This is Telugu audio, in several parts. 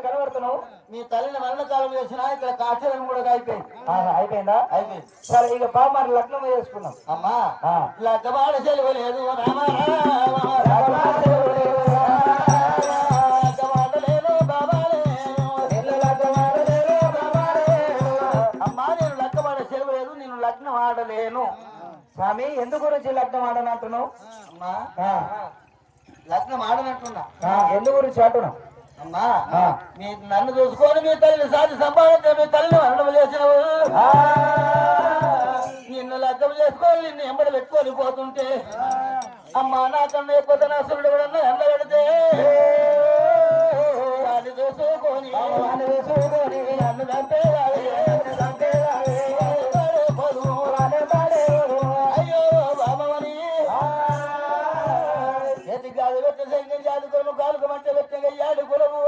కనబడుతున్నావు. మీ తల్లిని మరణకాలం చేసినా ఇక్కడ కాచరం కూడా అయిపోయింది. అయిపోయిందా? అయిపోయింది. సరే ఇక బామ్మారి లగ్నం చేసుకున్నాం. అమ్మా లగ్గబాడ సెలవు లేదు రామా లగ్నం ఆడలేను. స్వామి ఎందుకు గురించి లగ్నం ఆడనంటున్నావు? అమ్మా లగ్నం ఆడనంటున్నా. ఎందుకు గురించి అంటున్నా? అమ్మా మీ నన్ను చూసుకొని మీ తల్లిని సాధి సంపాదించే మీ తల్లిని మరణం చేసినవు. నిన్ను లగ్గం చేసుకొని నిన్ను ఎంబడి పెట్టుకొని పోతుంటే అమ్మా నాకన్నా ఎక్కువ ధనాసురుడు కూడా ఎండ పెడితే వాడిని చూసుకొని నన్ను చంపే అయ్యో బాబమని ఎది కాదు పెట్ట సంఖ్య జాదుకులను కాలుకు మంట పెట్టగా యాడు కులము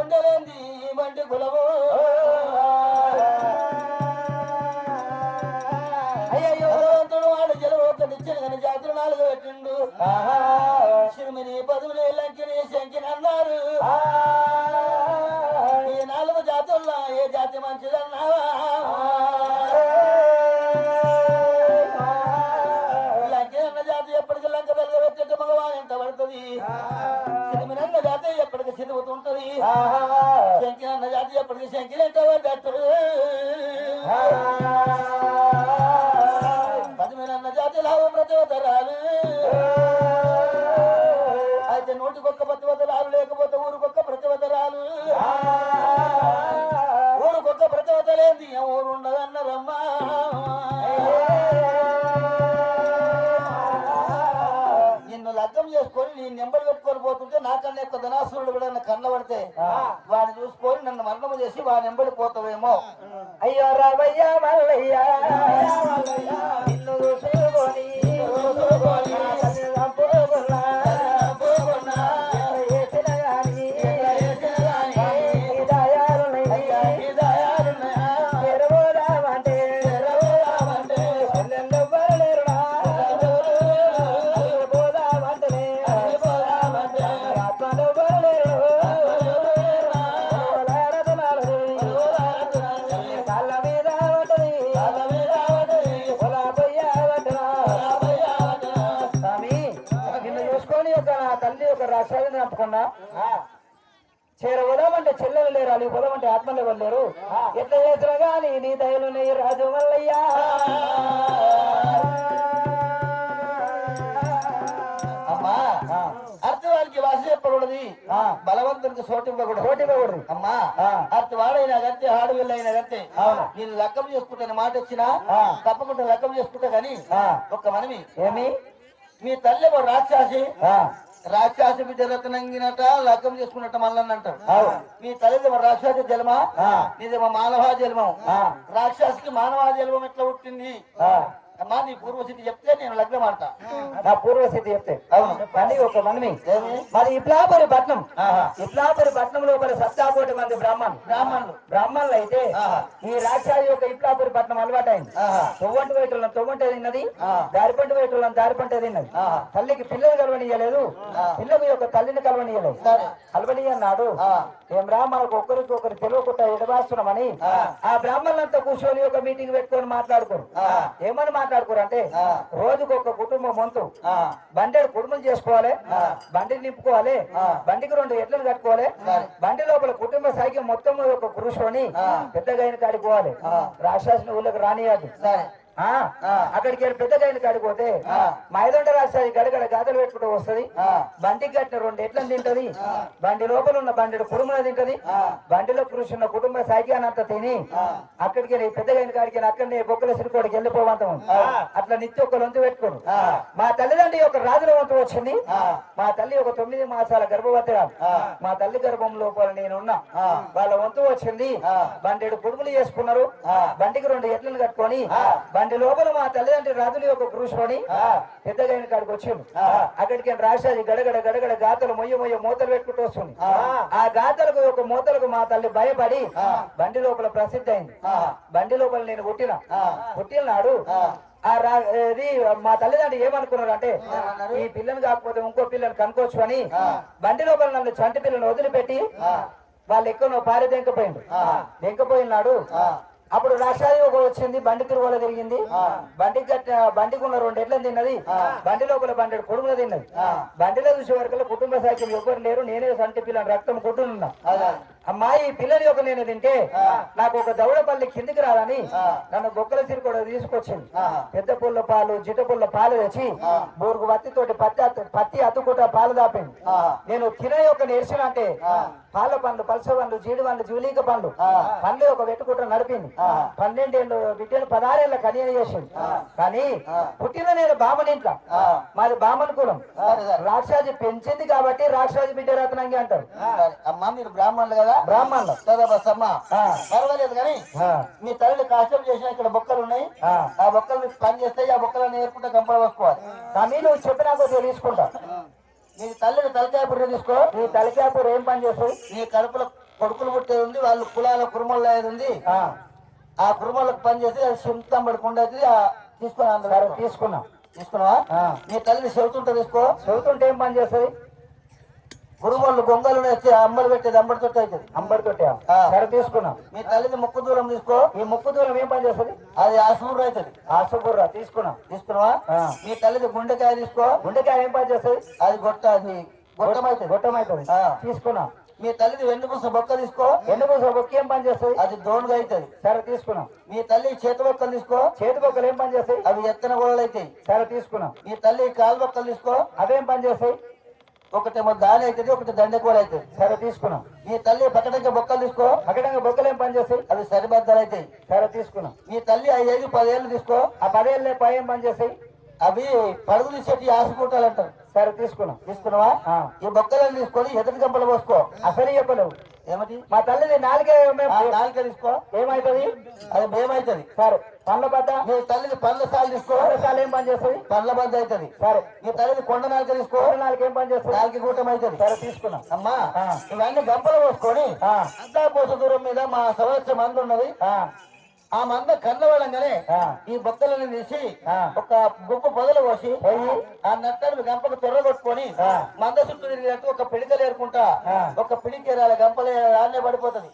ఉండలేంది ఈ మంటి కులము. అయ్యో వాడు జలవోకటి ఇచ్చిన కానీ జాతులు 4 పెట్టిండు. శిరుమిని పదువుని లంకిని శంకిని అన్నారు. ఈ 4 జాతుల్లో ఏ జాతి మంచిదన్నావా? లంకి అన్న జాతి ఎప్పటికీ లంక వెలగబెట్టేట్టు మగవాన్ ఎంత పడుతుంది. శిరుమిని అన్న జాతి ఎప్పటికీ సిరుగుతుంటది. శంకి అన్న జాతి ఎప్పటికీ శంకిని ఎంత పడ్డట్టు. పదిమినన్న జాతి లావు ప్రతివతరాలు. అయితే నోటికొక్క ప్రతివతరాలు లేకపోతే ఊరికొక్క ప్రతివతరాలు. ఊరికొక్క ప్రతివతలేంది ఊరు ఉండదన్నరమ్మా. నిన్ను లగ్గం చేసుకొని నీ నెంబర్ పెట్టుకొని పోతుంటే నాకన్నా ఎక్కువ ధనాసురుడు కూడా కన్న పడితే వాడిని చూసుకొని నన్ను మరణము చేసి వాడి నెంబడి పోతావేమో. అయ్యో రావయ్య మల్లయ్య నిన్ను చూసుకొని చంపుకున్నా. చేరవదామంటే చెల్లెలు లేరు, అలిగి పోదామంటే ఆత్మలు ఎవరు లేరు. ఎట్లా చేసినా గాని నీ దయలు నీ రాజు మల్లయ్యా. అమ్మా అర్థవాడికి వాసి చెప్పకూడదు, బలవంతునికి సోటివ్వకూడదు. అమ్మా అర్థవాడైనా గంతే, ఆడవిల్లైనా గంతే. నేను లక్కం చేసుకుంటాను మాట వచ్చినా తప్పకుండా లక్కం చేసుకుంటా. గాని ఒక్క మనమి ఏమి, మీ తల్లి రాక్షసి బిడ్డ రత్నంగినట లగ్గం చేసుకున్నట్ట మళ్ళీ అంటారు. మీ తల్లిదేమో రాక్షసి జన్మ, నీదేమో మానవ జన్మం. రాక్షసికి మానవ జన్మం ఎట్లా పుట్టింది అమ్మా? నీ పూర్వస్థితి చెప్తే నేను లగ్నం ఆడతా. నా పూర్వస్థితి చెప్తే కానీ ఒక మనమి మరి ఇట్లాపురి పట్నం లోపల 17 మంది బ్రాహ్మణులు అయితే ఈ రాక్షసి యొక్క ఇట్లాపురి పట్నం అలవాటైంది. తొవ్వంటి వేటులను తొవ్వంటే తిన్నది, దారిపంటి వేటులను దారిపంటే తిన్నది. తల్లికి పిల్లలు కలవనియలేదు, పిల్లలు యొక్క తల్లిని కలవనియలేదు. కలవనియన్నాడు. ఏం రా మనకు ఒకరికి ఒకరు తెలియకుండా ఎడబాస్తున్నామని ఆ బ్రాహ్మణులంతా కూర్చొని ఒక మీటింగ్ పెట్టుకొని మాట్లాడుకోరు. ఏమని మాట్లాడుకోరు అంటే, రోజుకు ఒక కుటుంబం వంతు బండి కుటుంబం చేసుకోవాలి, బండిని నింపుకోవాలి, బండికి 2 ఎడ్లను కట్టుకోవాలి, బండి లోపల కుటుంబ సైక్యం మొత్తం ఒక కూర్చొని పెద్దగా కాడిపోవాలి. రాక్షసుని ఊళ్ళకి రానియాదు. అక్కడికి వెళ్ళి పెద్ద గైన కాడిపోతే మైదండ రాక్షసి గడగడ గాథలు పెట్టుకుంటూ వస్తుంది. బండికి కట్టిన 2 ఎడ్లను తింటది, బండి లోపల ఉన్న బండి కుటుంబం తింటది. బండిలో కూర్చున్న కుటుంబ సైక్యానంతా తిని అక్కడికి వెళ్ళి పెద్ద గైన కాడికి అక్కడనే బొక్కల సిరికోడికి వెళ్ళిపోవంతం. అట్లా నిత్య ఒక వంతు పెట్టుకోడు. మా తల్లిదండ్రి ఒక రాజుల వంతు వచ్చింది. మా తల్లి ఒక 9 మాసాల గర్భవతిరాలు. మా తల్లి గర్భం లోపల నేనున్నా. వాళ్ళ వంతు వచ్చింది. బండి కుడుములు చేసుకున్నారు. బండికి 2 ఎడ్లను కట్టుకొని బండి లోపల మా తల్లిదండ్రి రాజుల యొక్క కూర్చొని పెద్దగైన కాడికి వచ్చిండు. అక్కడికి రాక్షసి గడగడ గడగడ గాతలు మొయ్య మూతలు పెట్టుకుంటూ వస్తుంది. ఆ గాతలకు ఒక మూతలకు మా తల్లి భయపడి బండి లోపల ప్రసిద్ధి అయింది. బండి లోపల నేను పుట్టిన నాడు ఇది మా తల్లిదండ్రులు ఏమనుకున్నారు అంటే ఈ పిల్లని కాకపోతే ఇంకో పిల్లని కనుకోవచ్చు అని బండి లోపల నన్ను చంటి పిల్లని వదిలిపెట్టి వాళ్ళు ఎక్కువ పారి దెంకపోయినాడు. అప్పుడు రాక్షాది ఒక వచ్చింది, బండి తిరుగులో తిరిగింది, బండికి ఉన్న 2 ఎడ్లను తిన్నది, బండి లోపల 12 కొడుకులు తిన్నది. బండిలో చూసే వరకు కుటుంబ సాఖ్యం ఎవరు లేరు, నేనే సంటి పిల్లని రక్తం కొట్టున్నా. అమ్మాయి పిల్లని ఒక నేను తింటే నాకు ఒక దౌడపల్లి కిందికి రాదని నన్ను బొక్కల సిరి కూడా తీసుకొచ్చింది. పెద్ద పుల్ల పాలు జిట పుల్ల పాలు తెచ్చి బోరుకు వత్తితోటి పత్తి అత్తుకుంటా పాలు దాపింది. నేను తినే ఒక నేర్చిన అంటే పాల పండ్లు, పలస పండ్లు, జీడి పండ్లు, జూలీక పండ్లు పండ్లు ఒక వెట్టుకుంటా నడిపింది. 12 ఏళ్ళు బిడ్డలు 16 ఏళ్ళ కన్యను చేసింది. కానీ పుట్టిన నేను బామనింట్లా, మాది బామన్ కులం. రాక్షాజీ పెంచింది కాబట్టి రాక్షాజీ బిడ్డ రత్నంగి అంటారు. అమ్మా మీరు బ్రాహ్మణులు కదా? బ్రాహ్మణులు పర్వాలేదు కానీ మీ తల్లి కష్టం చేసిన ఇక్కడ బొక్కలు ఉన్నాయి, ఆ బొక్కలు మీకు పని చేస్తాయి, ఆ బొక్కలను నేర్పుకుంటే గంపలు వసుకోవాలి. కానీ నువ్వు చెప్పినా కొద్దిగా తీసుకుంటా. నీ తల్లిని తలకాయపూర తీసుకో. నీ తలకాయపూర ఏం పని చేస్తావు? నీ కడుపులో కొడుకులు పుట్టేది ఉంది, వాళ్ళు కులాల కురుమల్లో అయ్యేది ఉంది. ఆ కురుమలకు పని చేసి అది సొంతం పడుకుండా తీసుకున్నావా? నీ తల్లిని చెబుతుంటే తీసుకో. చెబుతుంటే ఏం పని చేస్తుంది? గురువులు గొంగలు వేస్తే అమ్మలు పెట్టేది అంబడి తొట్టి అవుతుంది. అంబడి తొట్టి సరే తీసుకున్నాం. మీ తల్లిది ముక్కు దూరం తీసుకో. ఈ ముక్కు దూరం ఏం పని చేస్తుంది? అది ఆసుబుర్ర అవుతుంది. ఆసుబుర్ర తీసుకున్నావా? మీ తల్లిది గుండెకాయ తీసుకో. గుండెకాయ ఏం పని చేస్తుంది? అది గొట్టం అవుతుంది. తీసుకున్నాం. మీ తల్లిది వెన్నుపూస బొక్క తీసుకో. వెన్నుపూస బొక్క ఏం పని చేస్తుంది? అది దోణుగా అవుతుంది. సరే తీసుకున్నాం. మీ తల్లి చేతి బొక్కలు తీసుకో. చేతి బొక్కలు ఏం పని చేస్తాయి? అవి ఎత్తన గోడలు అవుతాయి. సరే తీసుకున్నాం. మీ తల్లి కాలు బొక్కలు తీసుకో. అవేం పని చేస్తాయి? ఒకటేమో దాని అవుతుంది, ఒకటి దండకోడ అవుతుంది. సరే తీసుకున్నాం. మీ తల్లి పకటంగా బొక్కలు తీసుకో. పకటంగా బొక్కలు ఏం పని చేస్తాయి? అవి సరిబద్దలు అవుతాయి. సరే తీసుకున్నాం. మీ తల్లి 5 ఏళ్ళు 10 ఏళ్ళు తీసుకో. ఆ 10 ఏళ్ళ పై ఏం పని చేస్తాయి? అవి పడుగు తీసేటి ఆశపూటాలు అంటారు. సరే తీసుకున్నావా? ఈ బొక్కలను తీసుకొని ఎదుటి గంపలు పోసుకో. అసలు చెప్పలేవు ఏమిటి? మా తల్లిది నాలుగే తీసుకో. ఏమైతుంది? అది భయమవుతుంది. సరే పండ్ల బద్ద. మీ తల్లిది పండ్ల సాలు తీసుకో. సాలు ఏం పని చేస్తుంది? పండ్ల బద్ద అవుతుంది. సరే మీ తల్లిది కొండ నాలుక తీసుకో. నాలుగు ఏం పని చేస్తుంది? నాలుగు కూటం అవుతుంది. సరే తీసుకున్నాం. అమ్మా ఇవన్నీ గంపలు పోసుకొని అంతా పోస దూరం మీద మా సంవత్సరం మంది ఉన్నది. ఆ మంద కన్నవాళ్ళంగానే ఈ బొక్కలను తీసి ఒక గుప్ప పొదలు పోసి ఆ నట్టలు గంపకు తొర్ర కొట్టుకొని మంద చుట్టూ తిరిగినట్టు ఒక పిడికలు ఏరుకుంటా ఒక పిడికేరాలి. గంపలేయాలి, ఆడనే పడిపోతుంది.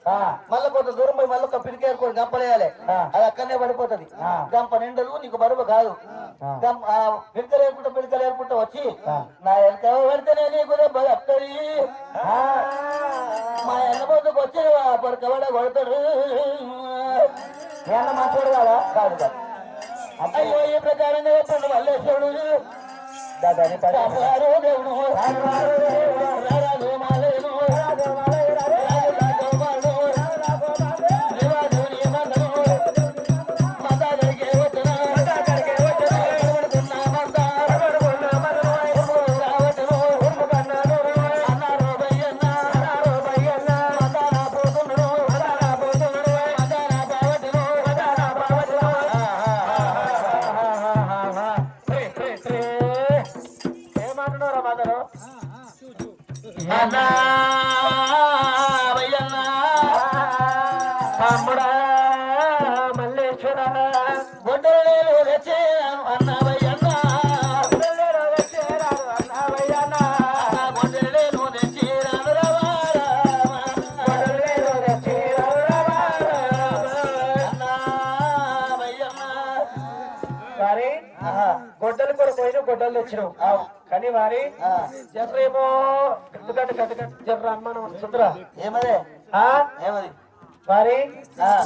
మళ్ళీ కొంత దూరం పోయి మళ్ళీ ఒక పిడికి ఏరుకొని గంపలేయాలి, అది అక్కడనే పడిపోతుంది. గంప నిండదు, నీకు బరువు కాదు. పిడికలు ఏరుకుంటా వచ్చి నా వెనక పెడితేనే నీకు దెబ్బ తప్పది, మా ఎన్నబోతుకు వచ్చి పొరకబడ కొడతాడు. ఏమన్నా మాట్లాడు కదా? కాదు. అయ్యో ఈ ప్రకారంగా చెప్పండి మల్లేశ్వరుడు దేవుడు తమ్ముడా మల్లేశ్వర గొడ్డలు వచ్చాను అన్నవయ్యన్న, గొడ్డలు కూడా పోయిన గొడ్డలు తెచ్చినావు కానీ వారి జర్రేమో జర్ర అమ్మ సుందరా ఏమదే ఏమది వారి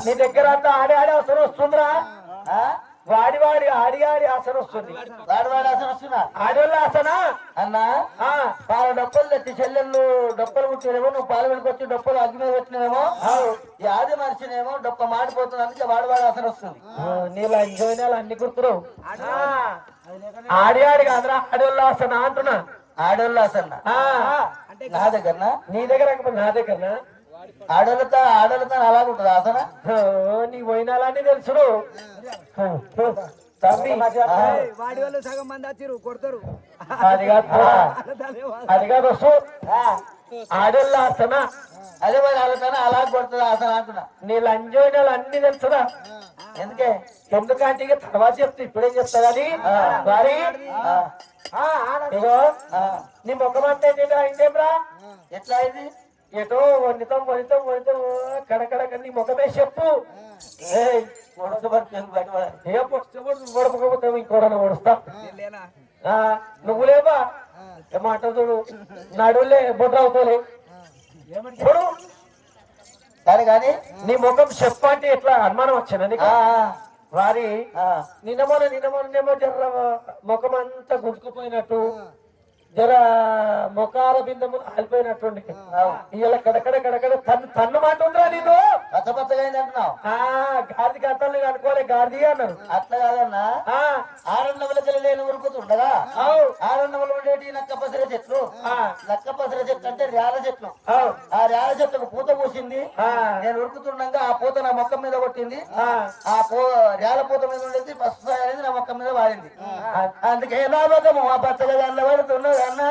నీ దగ్గర అంతా ఆడి అసలు వస్తుందిరా. వాడి ఆడి అసలు వస్తుంది. వాడి అసలు వస్తున్నా ఆడోళ్ళ అసనా అన్నా పాల డబ్బలు తెచ్చి చెల్లెళ్ళు డబ్బలు కుట్టినేమో, నువ్వు పాలు వెనుకొచ్చి డబ్బలు అగ్గి మీద పెట్టినేమో, ఈ ఆది మనిషినేమో డొక్క మాడిపోతుంది, అందుకే వాడి అసలు వస్తుంది. నీళ్ళు ఎంజాయ్ అన్ని గుర్తురావు. ఆడి కాదురా ఆడోళ్ళ అసనా అంటున్నా. ఆడోళ్ళు అసలు నా దగ్గర, నీ దగ్గర నా దగ్గర ఆడోళ్ళతో అలాగుంటది అసన. నీ పోయినాలని తెలుసుడు. వాడి వాళ్ళు సగం మంది వచ్చిరు కొడతారు. అది కాదు వస్తు ఆడోళ్ళ ఆసన. అదే మరి ఆడతాను అలా కొడుతుంది ఆసన అంటున్నా. నీ లంజోయినాలు అన్ని తెలుసురా. ఎందుకే ఎందుకంటే ఇక తర్వాత చెప్తా ఇప్పుడేం చెప్తా కానీ మరి ఇగో నీ ముఖం అంటే అయిందేమ్రా ఎట్లా అయింది? ఎటో వండితాం కడకడ నీ ముఖమే చెప్పు ఓడపకపోతే ఇంకోడన్నా ఓడుస్తా నువ్వు లేవా మాట చూడు నడులే బొడ్రవుతాలే చూడు కానీ నీ ముఖం చెప్పు అంటే ఎట్లా అనుమానం వచ్చాను నీకు వారి నిన్నమోనేమో జర ముఖం అంతా గుంజుకుపోయినట్టు జర మొకాల బిందము ఆలిపోయినట్టుండి ఇలా కడకడ తన్ను మాట ఉందిరా నీకు పచ్చపచ్చగా అయింది అంటున్నావు. గాడికి అర్థం అనుకోలే గాడిది అన్నారు. అట్లా కాదన్నా ఆరణ్యములకి లేని ఉరుకుతుండగా ఆరణ్యములు ఉండేటి నక్క పసర చెట్లు అంటే రేల చెట్లు. ఆ రేల చెట్లకు పూత పూసింది. నేను ఉరుకుతుండగా ఆ పూత నా మొక్కం మీద కొట్టింది. ఆ రేల పూత మీద ఉండేది పసుపు అనేది నా మొక్కం మీద వాడింది. అందుకే నా మొక్కము ఆ పచ్చగా దానిలో పడుతున్నది అన్నా.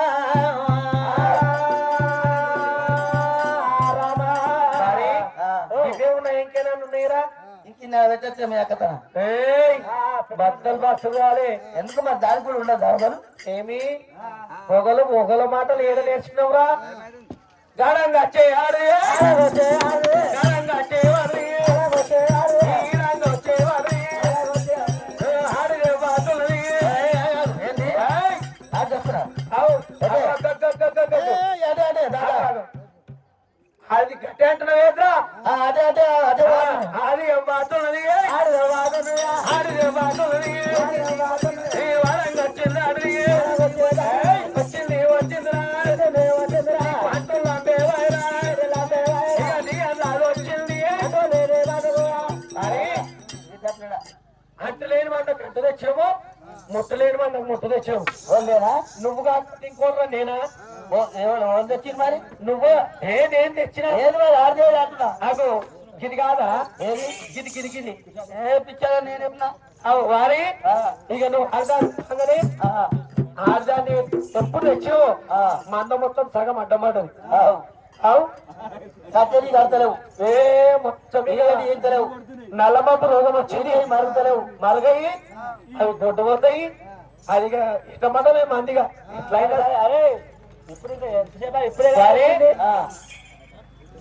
ఇంకేనా ఉన్నాయిరా ఇంక పెట్టచ్చు మీ అక్కతన బద్దలు బస్సు కావాలి. ఎందుకు మరి దాని కూడా ఉండదు దాని ఏమి పొగలు మాటలు ఏడ నేర్చుకున్నావురా? గాఢంగా చేయాలి అది గట్టి అంటున్నావేద్రా? అదే అది బాతున్నది వరంగా వచ్చింది అడిగి వచ్చింది అంటలేని మంట కంట తెచ్చాము, ముట్టలేని మంట ముట్ట తెచ్చాము. నువ్వు కాకపోతే ఇంకోరా నేనా? తెచ్చింది మరి నువ్వు నేను తెచ్చినా ఏది మరి ఆరు అంటున్నా. నాకు గిది కాదా? ఏది గిది ఏ పిచ్చారా నేను ఏమన్నా వారి ఇక నువ్వు అర్థాన్ని ఆర్దాన్ని ఎప్పుడు తెచ్చావు మంద మొత్తం సగం అడ్డమాటది. కట్టెలు కడతలేవు, ఏ మొత్తం ఏం తెలియవు. నల్లమబ్బు రోగం వచ్చింది మరుగుతలేవు, మరుగయి అవి దొడ్డు పోతాయి. అదిగా ఇష్టమడమే మందిగా ఎట్లయినా అరే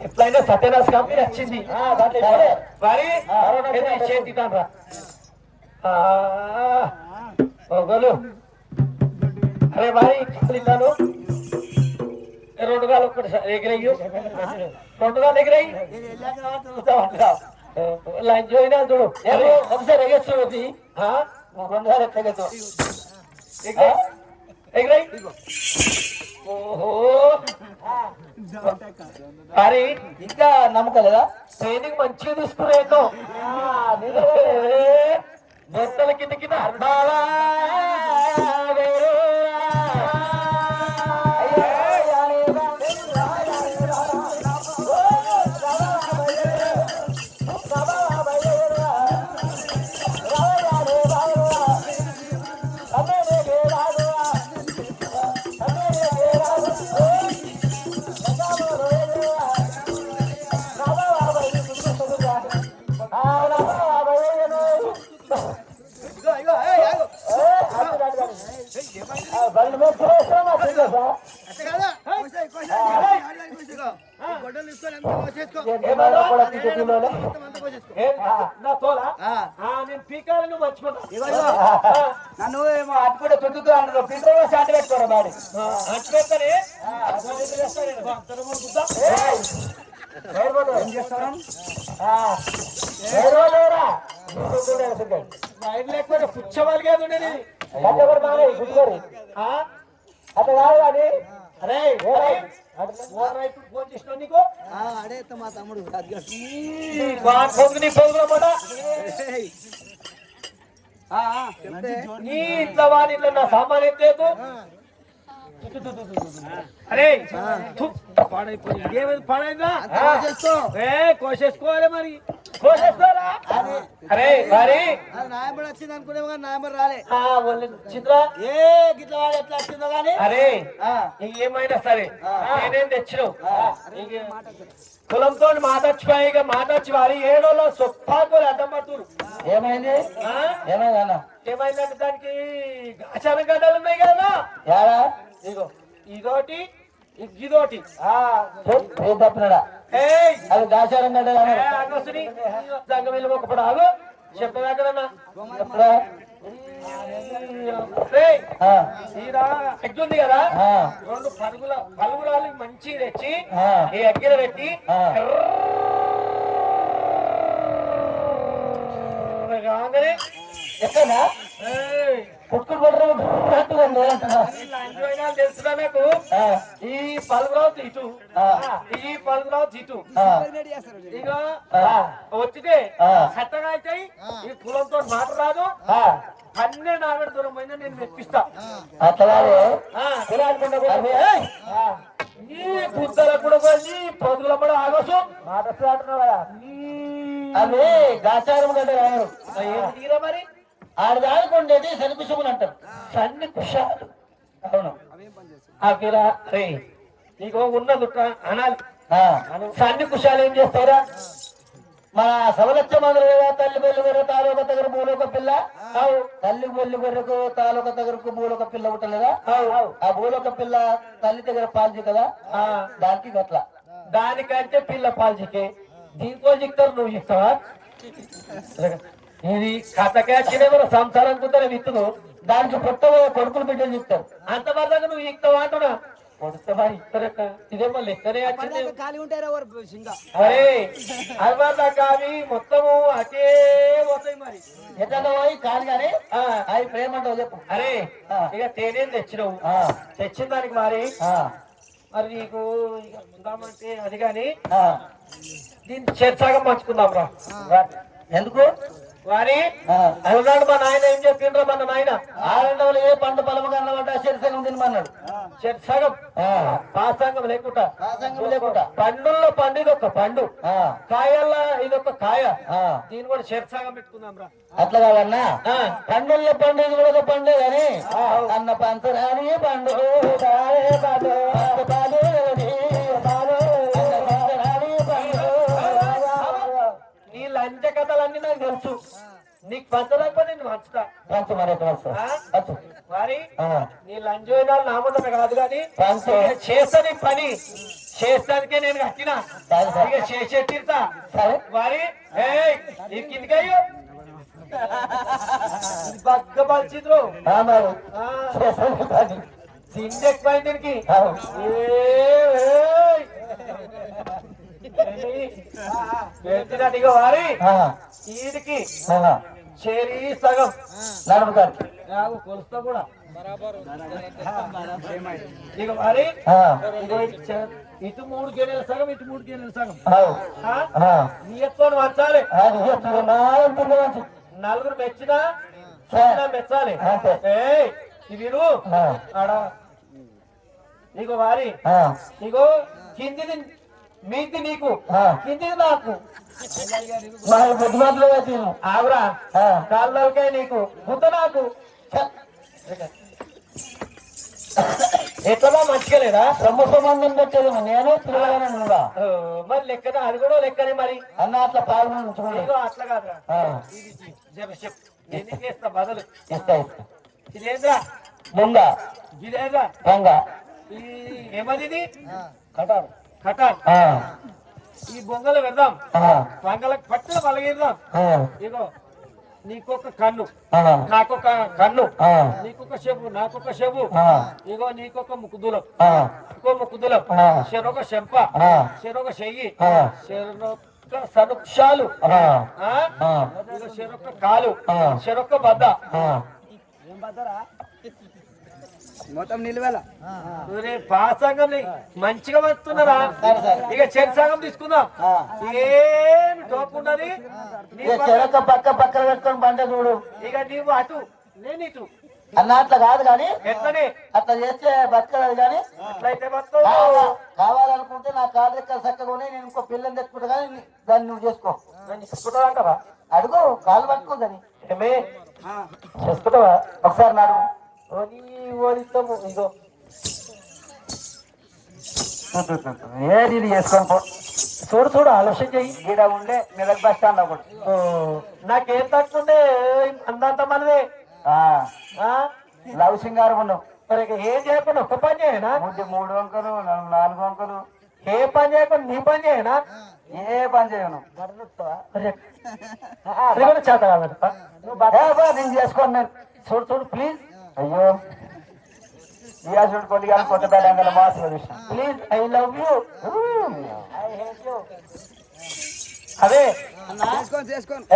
ఎట్లయినా సత్యనాశ కంపెనీ వచ్చింది మరి చేతిరా ఒకలు. అరే మరి కాలితాను 2 గాలు ఒక్కటి ఎగిరయ్యు 2 గాలు ఎగిరయ్యి లంచ్ అయినా చూడు ఒకసారి ఎగేస్తుంది 2 గాలు ఎట్లా ఎగిరై. ఓహో మరి ఇంకా నమ్మకం లేదా? ట్రైనింగ్ మంచిగా తీసుకునేతో బొత్తల కింద అర్ధాలా నేను పీకాలను మర్చిపోతా. నన్ను ఏమో అటు కూడా తుట్టుతూ అన్నారు. పిల్లలు షాట్ పెట్టుకోరా బాడీ అటు పెడతానే ఏం చేస్తాను లేకపోతే పుచ్చవాలి కాదు ఉండేది గుర్తుకోరి అట్లా కాదు కానీ. అరే ఫోన్ చేసిన నీకు అడేస్తా మా తమ్ముడు నీ పొంగులమాట నీ ఇట్లా వాడి ఇట్లా నా సామాన్ ఎత్తేదు. అరే పాడైపోయింది ఏమైంది పాడైందా? కోసేసుకోవాలి మరి కోసేస్తారా అరే మరి నాయబడి వచ్చింది అనుకునే నాయబడి రాలే చిత్ర ఏ గిట్ల వాడు ఎట్లా వచ్చిందో గానీ అరే ఏమైనా సరే నేనేం తెచ్చినావు కులంతో మాటచ్చిపోయి ఇక మాటచ్చి వారి ఏడోలో సొప్పాకు అడ్డం పడుతురు ఏమైంది ఏమైంది అన్న ఏమైందంటే దానికి ఆచారం గడ్డలు ఉన్నాయి కదా యాడా ఇగో ఇదోటి ఇదోటి తప్పినాడా ఏయ్ అది దాచారం గడ్డ ఆగోసుని సంగం వెళ్ళి ఒకప్పుడు ఆగు చెప్పదాకనన్నా ఎప్పుడా అగ్గి ఉంది కదా రెండు పలుగురాలు మంచి తెచ్చి ఈ అగ్గిలో పెట్టి కాగానే ఎక్కడా పుట్టుకుని పడుతుంది తెలుసురా నాకు ఈ పలుగురావు ఇటు ఈ పలుగురావు ఇటు ఇక వచ్చితే చట్టగా అవుతాయి ఈ కులంతో మాట రాదు అన్నే నాగడ దూరం పోయినా నేను మెప్పిస్తా అట్లా ఈ బుద్ధల కూడా పోయి పొదుల కూడా ఆగొచ్చు అవి గాచారం గడ్డ రాడు ఏమి తీరా మరి ఆడదాడుకుండేది శనికుశములు అంటారు సన్ని కుషాలు అవును అవిరా రే నీకు ఉన్నది అనాలి సన్ని కుషాలు ఏం చేస్తారా మన సవలచ్చ మొదలు తల్లి బొల్లి గొర్రె తాలూక దగ్గర మూలొక పిల్ల తల్లి బొల్లి గొర్రెకు తాలూక దగ్గరకు మూలొక పిల్ల ఉంటలేదా ఆ మూలొక పిల్ల తల్లి దగ్గర పాల్చి కదా దానికి గట్ల దానికంటే పిల్ల పాల్చికే దీంతో చిక్తారు నువ్వు చిక్తావా ఇది కథకే చిన్న సంసారం కుదర విత్తును దానికి పుట్ట కొడుకులు బిడ్డలు చెప్తారు అంత వరదాకా నువ్వు చిక్తావా అంటున్నా కొడుతావా ఇస్తారక్క ఇదేమో లెక్కనే వచ్చింది ఖాళీ ఉంటారా అరే అరవదాకా అవి మొత్తము అటే పోతాయి మరి ఎట్లా పోయి కాదు కానీ అవి ప్రేమ అంటావు చెప్పు అరే ఇక తేనేం తెచ్చినావు తెచ్చిన దానికి మరి మరి నీకు ఇక ఉందామంటే అది కాని దీన్ని చేర్చాగా పంచుకుందాం రా ఎందుకు వారి అన్నాడు మా నాయన ఏం చెప్పిండ్రా మన నాయన ఆరండవలు ఏ పండు పొలము కన్నమాట శరీరం తినమన్నాడు సగం పాసంగం లేకుండా లేకుండా పండుల్లో పండు ఇది ఒక పండు కాయల్లో ఇదొక కాయ దీన్ని కూడా సగం పెట్టుకుందాం రా అట్లా కాదన్నా పండుల్లో పండు ఇది కూడా ఒక పండే కానీ అన్న పంచరాని పండు నీ లంచ కథలన్నీ నాకు తెలుసు నీకు పంచలేకపోతే నేను పంచుతా పంచు మరి మరి నీ లంచోదాలు నా ముందర కాదు కానీ చేస్తాను పని చేస్తానికే నేను కట్టినా ఇక చేసే తీరుతా మరి ఈ కిందికయ్యో బగ్గ పలిచిద్రు సిండెక్కిపోయింది దీనికి ఇక వారి వీడికి చేరి సగం నడుపుతారు కొలుస్తా కూడా ఇక మరి ఇటు 3 కేజీల సగం ఇటు 3 కేజీల సగం నీ ఎత్తుకొని వంచాలి నలుగురు మెచ్చినా మెచ్చాలి వీడు ఆడ నీకు వారి నీకు కిందిది మీది నీకు కిందిది నాకు ఆవురా కాళ్ళకాయ నీకు గుద్ద నాకు ఎట్లా మంచిగా లేదా బ్రహ్మ సంబంధం పెట్టేది నేను పిల్లగా మరి లెక్కన అది కూడా లెక్కనే మరి అన్న అట్లా పాల్గొని అట్లా కాదురా చేస్తా బదులు ఇస్తా ఇదేంద్రా ముంగ ఇదేంద్రా రంగ ఈ ఏమది కటారు కటార్ ఈ బొంగలు పెడదాం బొంగలకు పట్టిన పలగిద్దాం ఇగో నీకొక కన్ను నాకొక కన్ను నీకొక చెవు నాకొక చెవు ఇగో నీకొక ముక్కుదులం ఇంకో ముక్కుదులం చెరొక చెంప చెరొక చెయ్యి చెరొక సనుక్షాలు ఇగో చెరొక కాలు చెరొక బద్ద ఏం బద్దరా మొత్తం నిలువేలా పాసంగం మంచిగా వస్తున్నారా ఇక చెరసంగం తీసుకుందాం ఏమి తోపున్నది చెరక పక్క పక్కన పెట్టుకొని బండ చూడు ఇక నీవు అటు నేను ఇటు అన్న అట్లా కాదు కానీ ఎట్లని అట్లా చేస్తే బతకదు కానీ ఎట్లయితే కావాలనుకుంటే నా కాళ్ళు రెక్కలు చక్కగా ఉన్నాయి, నేను ఇంకో పిల్లని తెచ్చుకుంటా కానీ దాన్ని నువ్వు చేసుకో. చేసుకుంటావా? అడుగు, కాళ్ళు పట్టుకుందని ఏమే చేసుకుంటావా? ఒకసారి నాడు ఓడిస్తాము. ఇగో ఏది చేసుకొని పో. చూడు చూడు, ఆలోచన చెయ్యి. ఈడ ఉండే మెదక్ బస్ స్టాండ్ ఒకటి. నాకేం తక్కువండే అందంత మనదే. లవ్ సింగారం ఉన్నావు. మరి ఏం చేయకుండా ఒక్క పని చేయనా? 3 వంకలు 4 వంకలు. ఏ పని చేయకుండా నీ పని చేయనా? ఏ పని చేయను. చేత కాదు నేను చేసుకోను. నేను చూడు చూడు ప్లీజ్. అయ్యో చూడు కొద్దిగా కొత్త బెల్లంగల మాటలు చూసిన. Please I love you, I hate you. అదే చేసుకోండి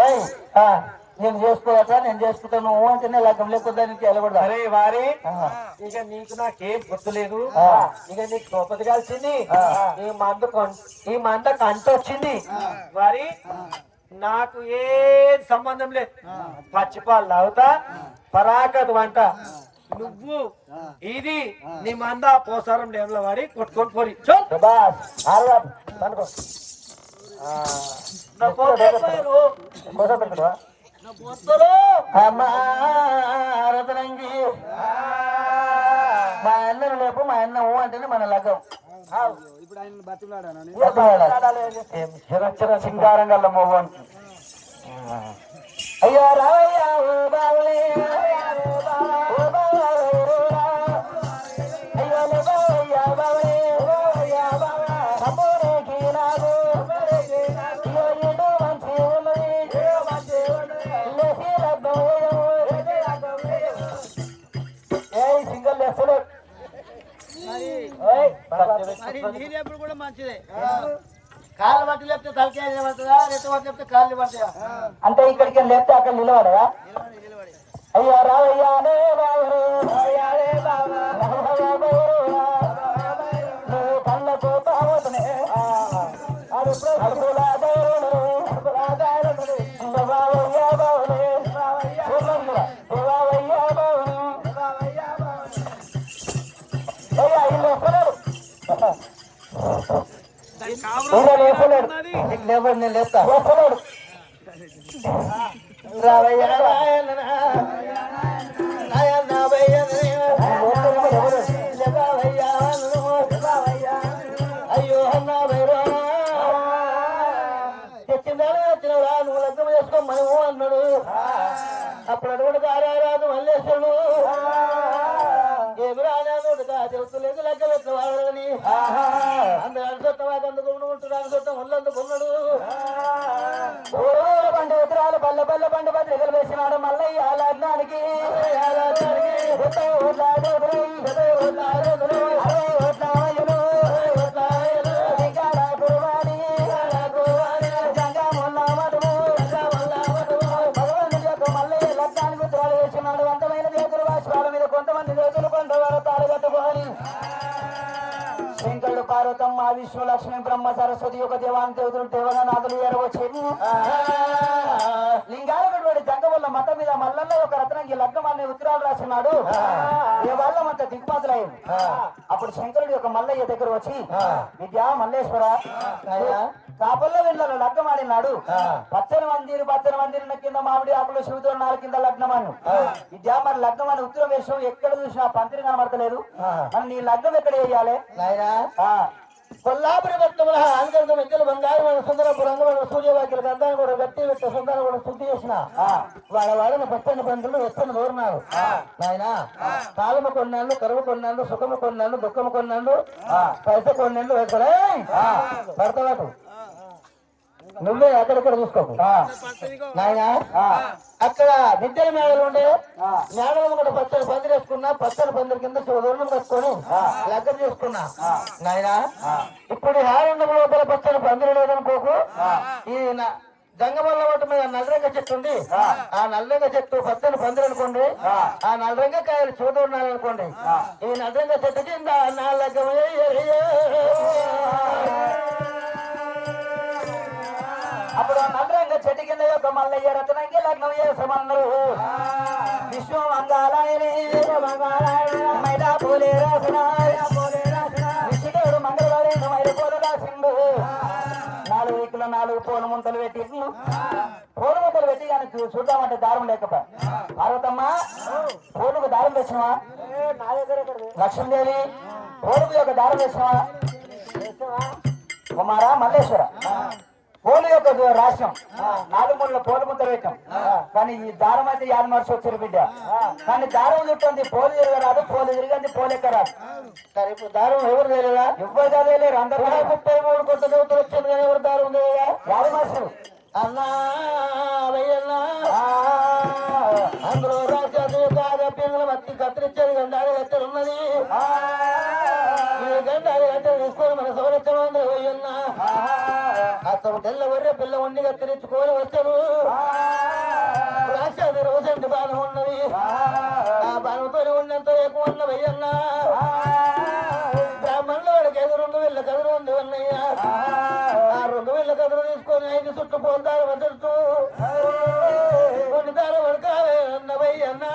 నేను చేసుకోవచ్చా, నేను చేసుకుంటాను అంటేనే లగ్గం లేకపోతే వెళ్ళకూడదు. అరే వారి ఇక నీకు నాకేం గుర్తులేదు. ఇక నీకు కోపతి కలిసింది. ఈ మంద కంట వచ్చింది. వారి నాకు ఏ సంబంధం లేదు. పచ్చిపాలు తాగుతా, పరాకత్ వంట. నువ్వు ఇది నీ మంద పోసారం డేమ్ల వాడి కొట్టుకొని పోరి. రతనంగి మా అన్నను లేపు, మా అన్న ఊ అంటేనే మన లగ్గం. ఇప్పుడు ఆయన బతిలాడాను సింగారం గల్ల మోగు అంటే అయ్యో రావయ్యా ఓ బావలే, అయ్యో బావయ్యా బావలే తమ్ముడికి నాకు మంచి ఉన్నది సింగల్ వేస్తలే. ఎప్పుడు కూడా మంచిదే. కాళ్ళు బట్టి లేపితే తలకాయ పడుతుందా, రెట్టు బట్టి లేపితే కాళ్ళు పడతాయా? అంటే ఇక్కడికి లేపితే అక్కడ నిలబడదా? అయ్యా రావయ్యానే కళ్ళకు తాగుతునే నేను లేపుతా. అయ్యో అన్నా భైరా తెచ్చిందా వచ్చినవరా, నువ్వు లగ్గం చేసుకోమని అన్నాడు. అప్పుడు అటువంటి కార్యాలు మల్లేశ్వరుడు ఏమి రానాడు చెబుతులేదు లెక్క పెట్టవాడని. అందరూ అనుసొట్టవా అందుకు ఉంటున్నాను చుట్టం ఒళ్ళందుకున్నాడు. పండు ఉత్తరాలు బల్ల బల్ల పండు పత్రికలు వేసినాడు మల్లయ్య లగ్నానికి. భగవంతుడి యొక్క మల్లయ్య లగ్నానికి ఉత్తరాలు వేసినాడు. అందమైన దేకులు వాసుల మీద కొంతమంది దేకులు కొంతవారు తాడు కట్టుకోవాలి. శంకరుడు పార్వతమ్మ విష్ణు లక్ష్మి బ్రహ్మ సరస్వతి యొక్క దేవాంతేవులు దేవనాథులు ఎరవచ్చేది. లింగాలగడు జంగ వల్ల మత మీద మల్లల్లో ఒక రత్నంకి లగ్గం అనే ఉత్తరాలు రాసినాడు. ఏ వాళ్ళమంతా దిగ్పాతులయ్యింది. అప్పుడు శంకరుడు యొక్క మల్లయ్య దగ్గర వచ్చి విద్యా మల్లేశ్వర కాపల్లో వెళ్ళాను లగ్గం ఆడినాడు. పచ్చని మందిరి కింద మామిడి ఆకులు శివుతో 4 కింద లగ్నమాను. విద్యా మరి లగ్గం అని ఉత్తరం వేసాం, ఎక్కడ చూసినా పందిరి కనబడతలేదు. మరి నీ లగ్గం ఎక్కడ వేయాలి? కొల్లాపురి భక్తుల అంగరంగ వెంకలు బంగారు సుందరపు రంగమైన సూర్యవాక్యులకు అందాన్ని కూడా గట్టి పెట్టే సుందరం కూడా శుద్ధి చేసిన వాళ్ళని పచ్చని బంధువులు వెచ్చని దూరినారు. నాయన కాలము కొన్నాళ్ళు, కరువు కొన్నాళ్ళు, సుఖము కొన్నాళ్ళు, దుఃఖము కొన్నాళ్ళు, పైస కొన్నాళ్ళు వేసలే పడతాడు. నువ్వే అక్కడక్కడ చూసుకోకు నాయన. అక్కడ విద్యల మేడలు ఉండే మేడలు కూడా పచ్చని పందిరి వేసుకున్నా, పచ్చని పందిరి కింద దూరం కట్టుకొని లగ్గం చేసుకున్నా నాయన. ఇప్పుడు హారంగం లోపల పచ్చని పందిరి లేదనుకోకు. ఈ జంగమల్ల ఒట్టు మీద నల్లరంగ చెట్టు ఉంది. ఆ నల్లరంగ చెట్టు పచ్చని పందిరి అనుకోండి. ఆ నల్లరంగ కాయలు చూడున్నారనుకోండి. ఈ నల్లరంగ చెట్టు కింద నా లగ్గం అప్పుడు నల్లరంగ చెట్టు కింద యొక్క మల్లయ్య రతనంగి లగ్నం చేసమన్నారు. విశ్వ మంగళాయనే మైలా పోలే రాసిన విష్ణుదేవుడు మంగళవాడైన మైల పోలు రాసిండు 4 దిక్కుల 4 పూల ముంతలు పెట్టి పూల ముంతలు పెట్టి కానీ చూద్దామంటే దారం లేకపోయా పార్వతమ్మ పూలకు దారం తెచ్చినవా లక్ష్మీదేవి పూలకు యొక్క దారం తెచ్చినవా కుమార మల్లేశ్వర పోలు యొక్క రాష్ట్రం 4 మూల పూల ముద్దలు పెట్టాం కానీ ఈ దారం అయితే 50 మార్చి వచ్చారు బిడ్డ కానీ దారం చుట్టుంది పోలు తిరగరాదు పోలు తిరిగింది పోలు ఎక్కరాదు సరే ఇప్పుడు దారం ఎవరు తెలియదా ఎవ్వరు చదివేలేరు అందరూ 33 కొత్త దేవతలు వచ్చింది కానీ ఎవరు దారం తెలియదా 50 మార్చులు అన్నా వెయ్యన్నా అందులో రాజాదు కాగా పిల్లల మత్తి కత్తిరించేది గండాలి కట్టెలు ఉన్నది ఈ గండాలి కట్టెలు తీసుకొని మన సౌరక్షమందరూ వెయ్యన్నా అతను తెల్ల వర్రె పిల్ల ఉండి కత్తిరించుకొని వచ్చారు రాజాది రోజంటి బాణం ఉన్నది ఆ బాణంతో ఉన్నంత ఎక్కువ ఉన్న వెయ్యన్నా బ్రాహ్మణుల వాడికి ఎదురు 2 వేల కదురు ఉంది అన్నయ్య ఆ 2 వేల కదురు తీసుకొని 5 చుట్టూ పోతారు వదులుతూ కొన్ని దార పడకావే అన్నవయ్యన్నా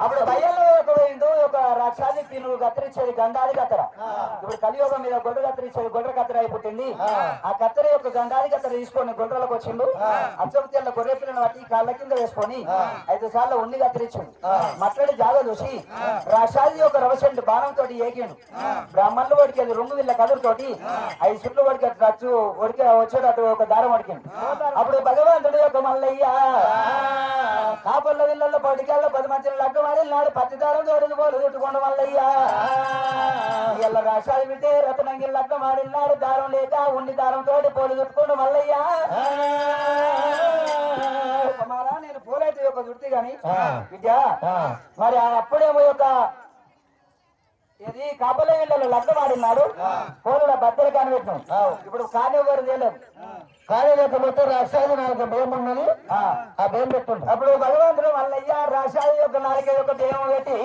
అప్పుడు భయంలో ఒక పోయిండు ఒక రక్షాది తిను కత్తిరించేది గండాది కత్తెర ఇప్పుడు కలియుగం మీద గొడ్ర కత్తిరించేది గొడ్ర కత్తెర అయిపోతుంది ఆ కత్తెర యొక్క గండాది కత్తెర తీసుకొని గొడ్రలకు వచ్చిండు అచ్చమతిల్ల గొర్రె పిల్లని పట్టి కాళ్ళ కింద వేసుకొని 5 సార్లు ఉండి కత్తిరించిండు మట్టడి జాగ చూసి రక్షాది యొక్క రవసెండు బాణంతో ఏకిండు బ్రాహ్మణులు వడికి అది 2 విల్ల కదురుతోటి 5 చుట్లు వడికి రచ్చు వడికి వచ్చేటట్టు ఒక దారం వడికిండు అప్పుడు భగవంతుడు యొక్క మల్లయ్య కాపల్ల విల్లల్లో 10 కాళ్ళ 10 మంచి లగ్గ మాడినాడు 10 దారం తోడు పోలు చుట్టుకోండు మల్లయ్య ఇలా రాశాలు వింటే రతనంగి లగ్గ మాడినాడు దారం లేక ఉండి దారం తోటి పోలు చుట్టుకోండు మల్లయ్య కుమారా నేను పోలైతే యొక్క చుట్టి గాని విద్య మరి అప్పుడేమో యొక్క ఇది కాపల ఇళ్లలో లగ్గ మాడినాడు పోలుల బద్దలు కానిపెట్టాం ఇప్పుడు కానివ్వరు చేయలేదు కానీ లేకపోతే రాష్ట్రాలు 4 భయం ఉన్నది ఆ భయం పెట్టుండు అప్పుడు భగవంతుడు మల్లయ్య రాశాయి యొక్క 4 యొక్క దేవం పెట్టి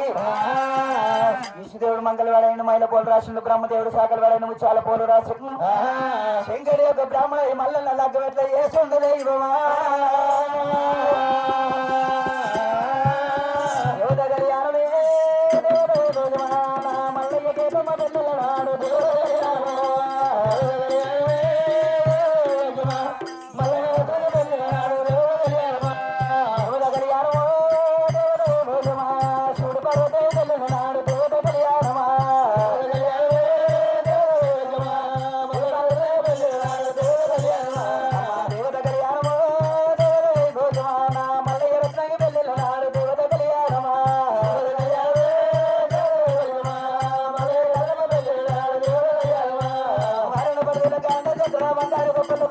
విష్ణుదేవుడు మంగళవాడైన మైల పోలు రాసిండు బ్రహ్మదేవుడు సాకల వాడైన ముచ్చాల పోలు రాసిండు శంకరి యొక్క బ్రాహ్మణ మల్లన్న లగ్గ ఎట్లా చేస్తుండ దైవమా యోధగలి ఆనవే మల్లయ్య కేతమ్మ పిల్లలనాడు బంగారు గొప్పలు